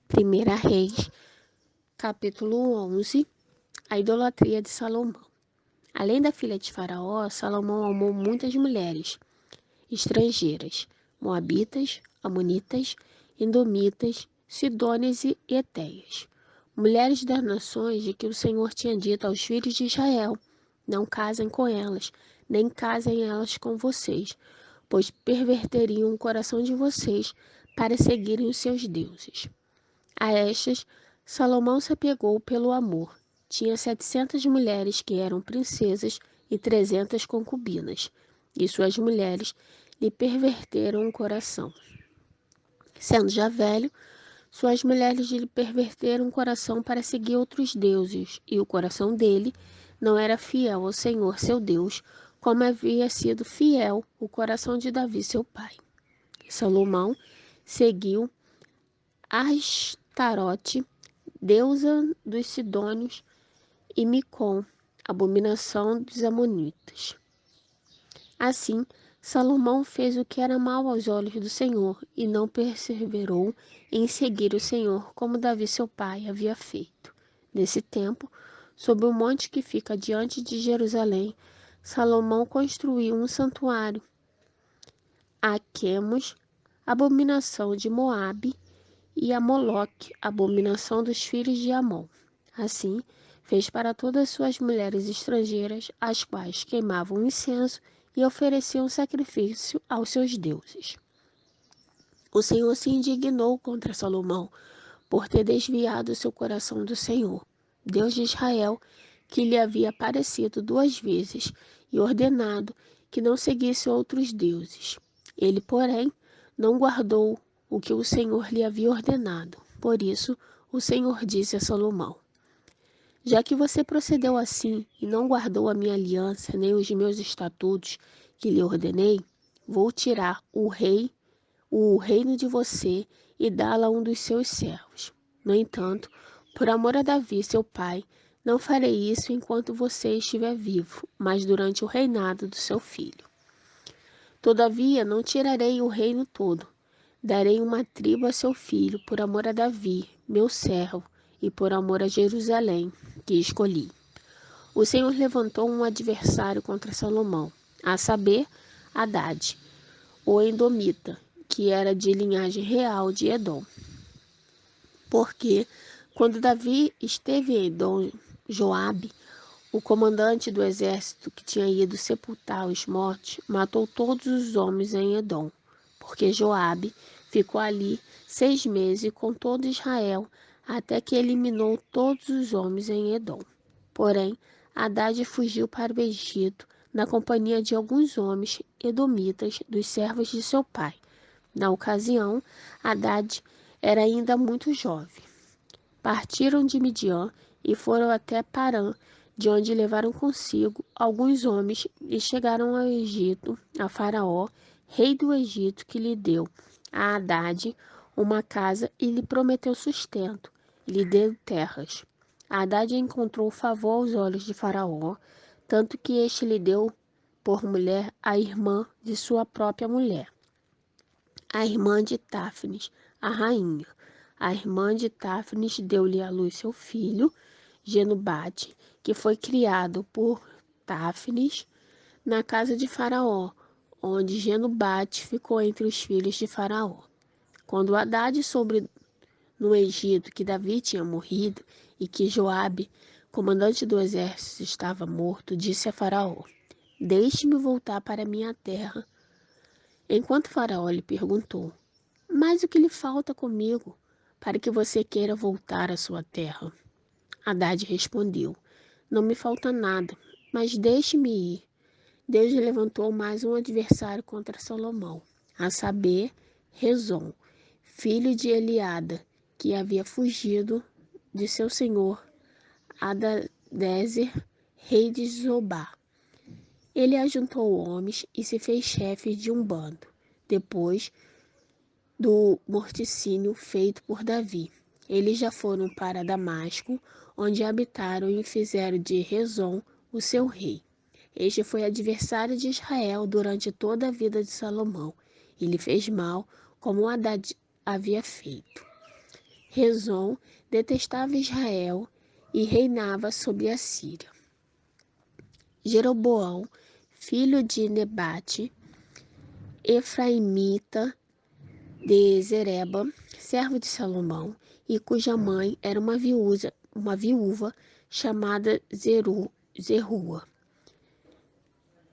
Primeira Reis, capítulo 11, a idolatria de Salomão. Além da filha de Faraó, Salomão amou muitas mulheres estrangeiras, moabitas, amonitas, edomitas, sidônias e etéias, mulheres das nações de que o Senhor tinha dito aos filhos de Israel: não casem com elas, nem casem elas com vocês, pois perverteriam o coração de vocês para seguirem os seus deuses. A estas, Salomão se apegou pelo amor. Tinha 700 mulheres que eram princesas e 300 concubinas, e suas mulheres lhe perverteram o coração. Sendo já velho, suas mulheres lhe perverteram o coração para seguir outros deuses, e o coração dele não era fiel ao Senhor seu Deus, como havia sido fiel o coração de Davi seu pai. Salomão seguiu Astarote, deusa dos sidônios, e Micom, abominação dos amonitas. Assim, Salomão fez o que era mal aos olhos do Senhor e não perseverou em seguir o Senhor como Davi seu pai havia feito. Nesse tempo, sob o monte que fica diante de Jerusalém, Salomão construiu um santuário a Quemos, abominação de Moabe, e a Moloque, abominação dos filhos de Amon. Assim, fez para todas as suas mulheres estrangeiras, as quais queimavam incenso e ofereciam sacrifício aos seus deuses. O Senhor se indignou contra Salomão por ter desviado seu coração do Senhor, Deus de Israel, que lhe havia aparecido 2 vezes e ordenado que não seguisse outros deuses. Ele, porém, não guardou o que o Senhor lhe havia ordenado. Por isso, o Senhor disse a Salomão: já que você procedeu assim e não guardou a minha aliança nem os meus estatutos que lhe ordenei, vou tirar o reino de você e dá-lo a um dos seus servos. No entanto, por amor a Davi, seu pai, não farei isso enquanto você estiver vivo, mas durante o reinado do seu filho. Todavia, não tirarei o reino todo. Darei uma tribo a seu filho, por amor a Davi, meu servo, e por amor a Jerusalém, que escolhi. O Senhor levantou um adversário contra Salomão, a saber, Hadade, o Edomita, que era de linhagem real de Edom. Porque, quando Davi esteve em Edom, Joabe, o comandante do exército que tinha ido sepultar os mortos, matou todos os homens em Edom, porque Joabe ficou ali 6 meses com todo Israel, até que eliminou todos os homens em Edom. Porém, Hadade fugiu para o Egito, na companhia de alguns homens edomitas dos servos de seu pai. Na ocasião, Hadade era ainda muito jovem. Partiram de Midian e foram até Parã, de onde levaram consigo alguns homens e chegaram ao Egito, a Faraó, rei do Egito, que lhe deu a Hadade uma casa e lhe prometeu sustento, e lhe deu terras. Hadade encontrou favor aos olhos de Faraó, tanto que este lhe deu por mulher a irmã de sua própria mulher, a irmã de Táfnis, a rainha. A irmã de Táfnis deu-lhe à luz seu filho, Genubate, que foi criado por Táfnis na casa de Faraó, onde Genubate ficou entre os filhos de Faraó. Quando Hadade soube no Egito que Davi tinha morrido e que Joabe, comandante do exército, estava morto, disse a Faraó: deixe-me voltar para minha terra. Enquanto Faraó lhe perguntou: mas o que lhe falta comigo para que você queira voltar à sua terra? Hadade respondeu: não me falta nada, mas deixe-me ir. Deus levantou mais um adversário contra Salomão, a saber, Rezon, filho de Eliada, que havia fugido de seu senhor Hadadezer, rei de Zobá. Ele ajuntou homens e se fez chefe de um bando, depois do morticínio feito por Davi. Eles já foram para Damasco, onde habitaram e fizeram de Rezon o seu rei. Este foi adversário de Israel durante toda a vida de Salomão. Ele fez mal, como Hadad havia feito. Rezon detestava Israel e reinava sobre a Síria. Jeroboão, filho de Nebate, efraimita de Zereba, servo de Salomão, e cuja mãe era uma viúva chamada Zerua,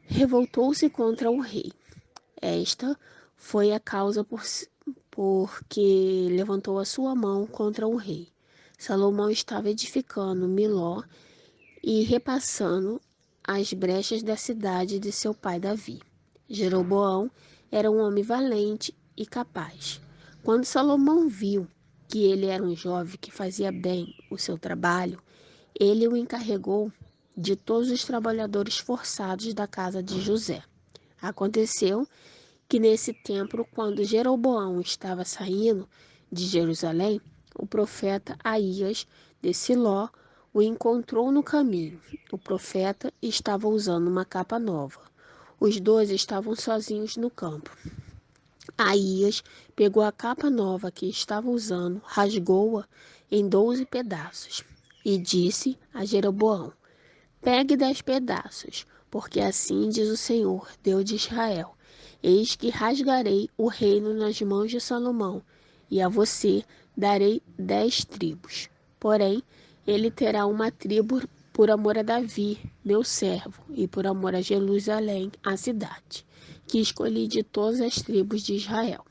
revoltou-se contra o rei. Esta foi a causa porque levantou a sua mão contra o rei. Salomão estava edificando Miló e repassando as brechas da cidade de seu pai Davi. Jeroboão era um homem valente e capaz. Quando Salomão viu que ele era um jovem que fazia bem o seu trabalho, ele o encarregou de todos os trabalhadores forçados da casa de José. Aconteceu que nesse tempo, quando Jeroboão estava saindo de Jerusalém, o profeta Aías de Siló o encontrou no caminho. O profeta estava usando uma capa nova. Os dois estavam sozinhos no campo. Aías pegou a capa nova que estava usando, rasgou-a em 12 pedaços e disse a Jeroboão: Pegue 10 pedaços, porque assim diz o Senhor, Deus de Israel: Eis que rasgarei o reino nas mãos de Salomão, e a você darei 10 tribos. Porém, ele terá uma tribo por amor a Davi, meu servo, e por amor a Jerusalém, a cidade, que escolhi de todas as tribos de Israel.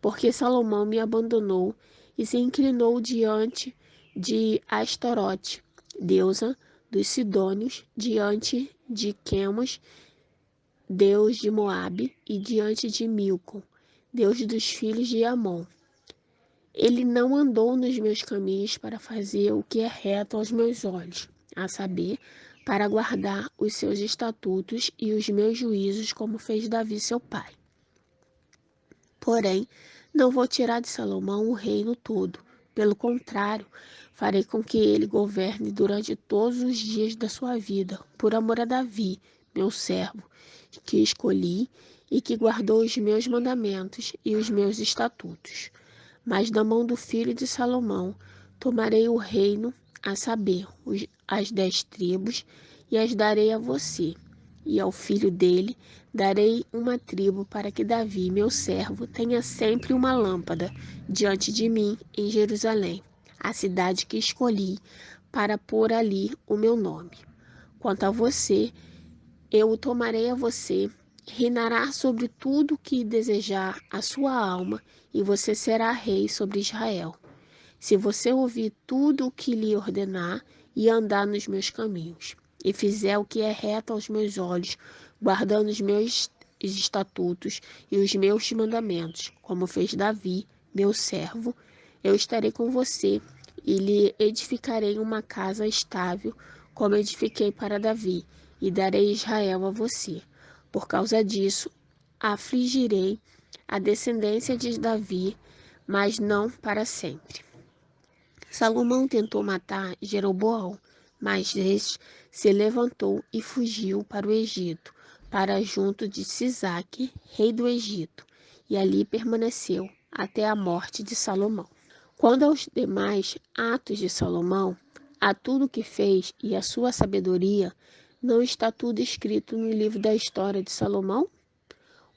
Porque Salomão me abandonou e se inclinou diante de Astorote, deusa dos Sidônios, diante de Quemos, deus de Moabe, e diante de Milcom, deus dos filhos de Amon. Ele não andou nos meus caminhos para fazer o que é reto aos meus olhos, a saber, para guardar os seus estatutos e os meus juízos, como fez Davi seu pai. Porém, não vou tirar de Salomão o reino todo. Pelo contrário, farei com que ele governe durante todos os dias da sua vida, por amor a Davi, meu servo, que escolhi e que guardou os meus mandamentos e os meus estatutos. Mas da mão do filho de Salomão tomarei o reino, a saber, as 10 tribos, e as darei a você. E ao filho dele darei uma tribo, para que Davi, meu servo, tenha sempre uma lâmpada diante de mim em Jerusalém, a cidade que escolhi para pôr ali o meu nome. Quanto a você, eu o tomarei a você, reinará sobre tudo que desejar a sua alma, e você será rei sobre Israel. Se você ouvir tudo o que lhe ordenar e andar nos meus caminhos, e fizer o que é reto aos meus olhos, guardando os meus estatutos e os meus mandamentos, como fez Davi, meu servo, eu estarei com você e lhe edificarei uma casa estável, como edifiquei para Davi, e darei Israel a você. Por causa disso, afligirei a descendência de Davi, mas não para sempre. Salomão tentou matar Jeroboão, mas este se levantou e fugiu para o Egito, para junto de Sisaque, rei do Egito, e ali permaneceu até a morte de Salomão. Quanto aos demais atos de Salomão, a tudo que fez e a sua sabedoria, não está tudo escrito no livro da história de Salomão?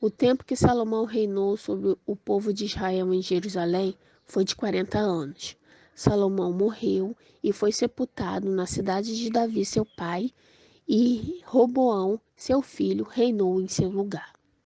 O tempo que Salomão reinou sobre o povo de Israel em Jerusalém foi de 40 anos. Salomão morreu e foi sepultado na cidade de Davi, seu pai, e Roboão, seu filho, reinou em seu lugar.